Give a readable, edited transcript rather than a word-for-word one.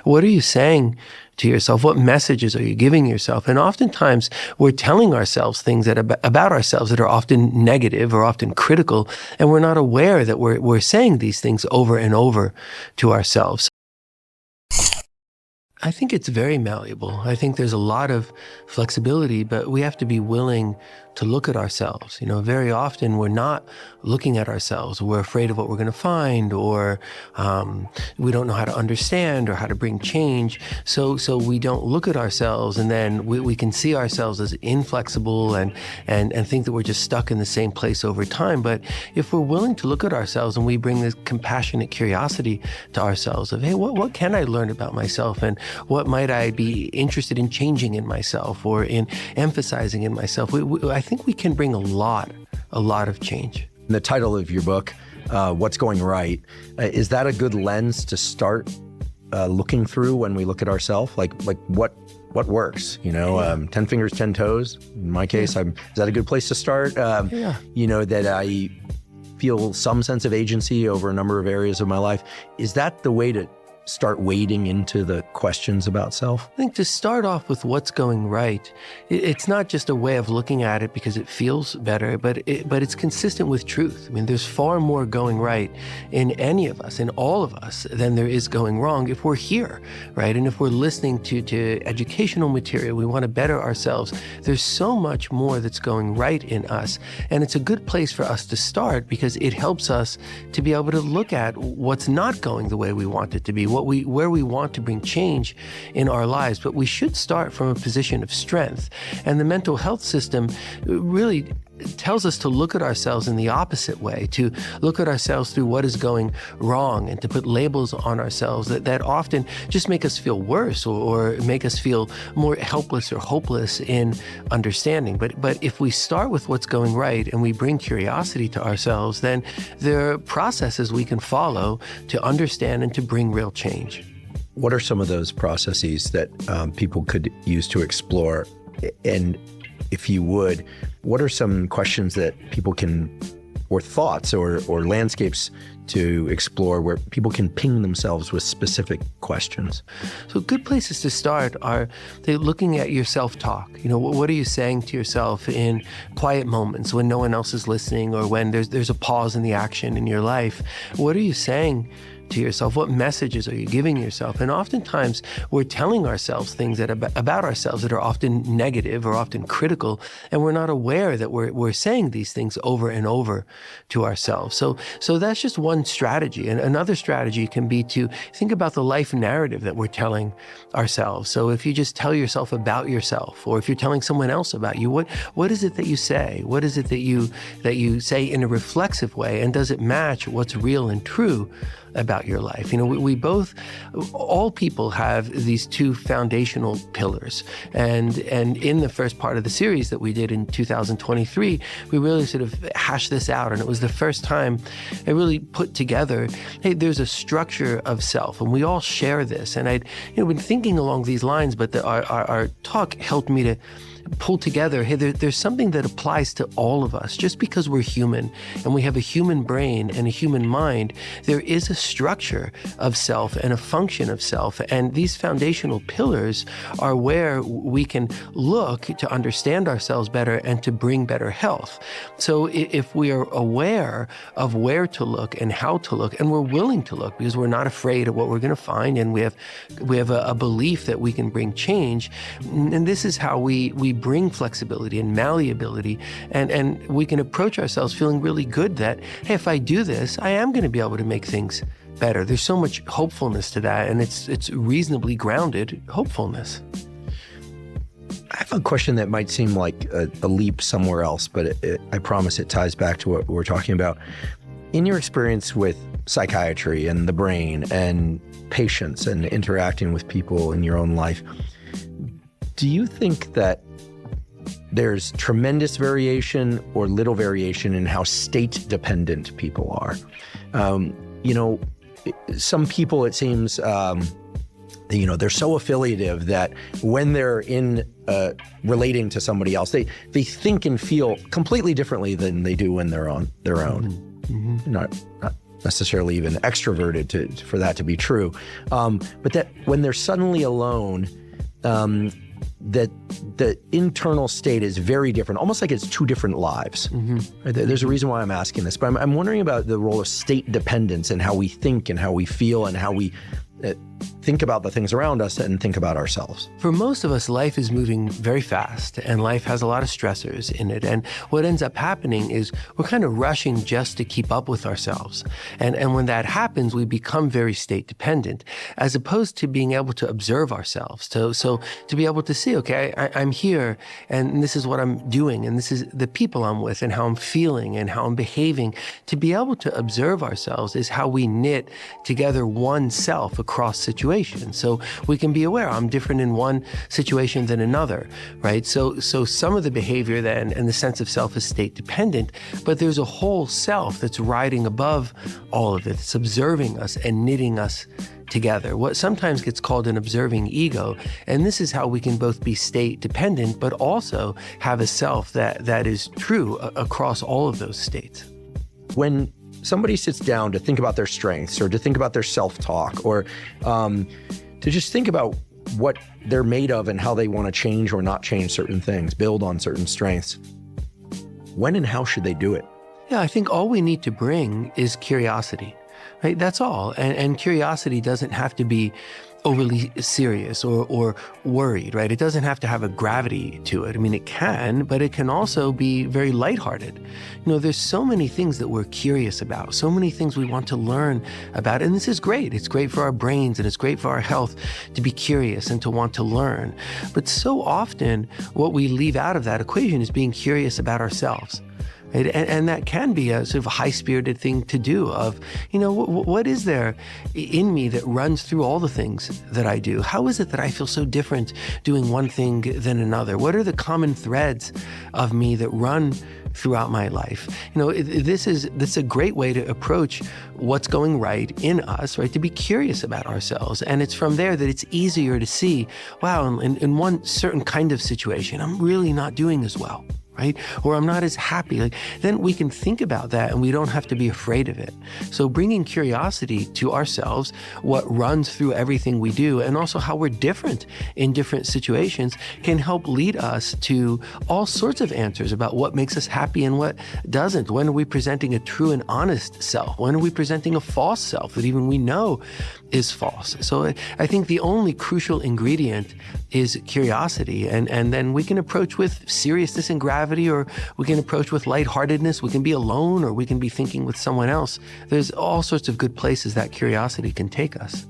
what are you saying to yourself? What messages are you giving yourself? And oftentimes we're telling ourselves things about ourselves that are often negative or often critical, and we're not aware that we're saying these things over and over to ourselves. I think it's very malleable. I think there's a lot of flexibility, but we have to be willing to look at ourselves. Very often we're not looking at ourselves. We're afraid of what we're going to find, or we don't know how to understand or how to bring change. So we don't look at ourselves, and then we can see ourselves as inflexible and think that we're just stuck in the same place over time. But if we're willing to look at ourselves and we bring this compassionate curiosity to ourselves of, hey, what can I learn about myself, and what might I be interested in changing in myself or in emphasizing in myself, I think we can bring a lot of change. The title of your book, What's Going Right, is that a good lens to start looking through when we look at ourselves? Like what works? 10 fingers, 10 toes. In my case, is that a good place to start? That I feel some sense of agency over a number of areas of my life. Is that the way to start wading into the questions about self? I think to start off with what's going right, it's not just a way of looking at it because it feels better, but it's consistent with truth. I mean, there's far more going right in any of us, in all of us, than there is going wrong if we're here, right? And if we're listening to educational material, we want to better ourselves. There's so much more that's going right in us. And it's a good place for us to start because it helps us to be able to look at what's not going the way we want it to be, where we want to bring change in our lives. But we should start from a position of strength. And the mental health system really tells us to look at ourselves in the opposite way, to look at ourselves through what is going wrong, and to put labels on ourselves that often just make us feel worse or make us feel more helpless or hopeless in understanding. But if we start with what's going right and we bring curiosity to ourselves, then there are processes we can follow to understand and to bring real change. What are some of those processes that people could use to explore? And if you would, what are some questions that people can, or thoughts or landscapes to explore where people can ping themselves with specific questions? So good places to start are looking at your self-talk. What are you saying to yourself in quiet moments when no one else is listening, or when there's a pause in the action in your life? What are you saying to yourself? What messages are you giving yourself? And oftentimes we're telling ourselves things about ourselves that are often negative or often critical, and we're not aware that we're saying these things over and over to ourselves. So that's just one strategy. And another strategy can be to think about the life narrative that we're telling ourselves. So if you just tell yourself about yourself, or if you're telling someone else about you, what is it that you say? What is it that you say in a reflexive way? And does it match what's real and true about your life? All people have these two foundational pillars. And in the first part of the series that we did in 2023, we really sort of hashed this out. And it was the first time I really put together, hey, there's a structure of self, and we all share this. And I'd been thinking along these lines, but our talk helped me to pull together, hey, there's something that applies to all of us. Just because we're human and we have a human brain and a human mind, there is a structure of self and a function of self. And these foundational pillars are where we can look to understand ourselves better and to bring better health. So if we are aware of where to look and how to look, and we're willing to look because we're not afraid of what we're going to find, and we have a belief that we can bring change, and this is how we bring flexibility and malleability, and we can approach ourselves feeling really good that, hey, if I do this, I am going to be able to make things better. There's so much hopefulness to that, and it's reasonably grounded hopefulness. I have a question that might seem like a leap somewhere else, but I promise it ties back to what we're talking about. In your experience with psychiatry and the brain and patients and interacting with people in your own life, do you think that there's tremendous variation or little variation in how state-dependent people are? Some people, it seems, they're so affiliative that when they're relating to somebody else, they think and feel completely differently than they do when they're on their own. Mm-hmm. necessarily even extroverted for that to be true. But that when they're suddenly alone, that the internal state is very different, almost like it's two different lives. Right? There's a reason why I'm asking this, but I'm wondering about the role of state dependence and how we think and how we feel and how we think about the things around us and think about ourselves. For most of us, life is moving very fast and life has a lot of stressors in it. And what ends up happening is we're kind of rushing just to keep up with ourselves. And when that happens, we become very state dependent, as opposed to being able to observe ourselves. So to be able to see, okay, I'm here and this is what I'm doing and this is the people I'm with and how I'm feeling and how I'm behaving. To be able to observe ourselves is how we knit together one self across situations. So we can be aware I'm different in one situation than another, right? So some of the behavior then and the sense of self is state dependent, but there's a whole self that's riding above all of it. It's observing us and knitting us together, what sometimes gets called an observing ego. And this is how we can both be state dependent, but also have a self that is true across all of those states. When somebody sits down to think about their strengths or to think about their self-talk or to just think about what they're made of and how they want to change or not change certain things, build on certain strengths, when and how should they do it? Yeah, I think all we need to bring is curiosity, right? That's all. And curiosity doesn't have to be overly serious or worried, right? It doesn't have to have a gravity to it. I mean, it can, but it can also be very lighthearted. You know, there's so many things that we're curious about, so many things we want to learn about, and this is great. It's great for our brains and it's great for our health to be curious and to want to learn. But so often what we leave out of that equation is being curious about ourselves. Right? And that can be a sort of high-spirited thing to do of, you know, what is there in me that runs through all the things that I do? How is it that I feel so different doing one thing than another? What are the common threads of me that run throughout my life? You know, this is a great way to approach what's going right in us, right? To be curious about ourselves. And it's from there that it's easier to see, wow, in one certain kind of situation, I'm really not doing as well. Right? Or I'm not as happy. Like, then we can think about that and we don't have to be afraid of it. So bringing curiosity to ourselves, what runs through everything we do, and also how we're different in different situations can help lead us to all sorts of answers about what makes us happy and what doesn't. When are we presenting a true and honest self? When are we presenting a false self that even we know is false? So I think the only crucial ingredient is curiosity. And then we can approach with seriousness and gravity, or we can approach with lightheartedness. We can be alone, or we can be thinking with someone else. There's all sorts of good places that curiosity can take us.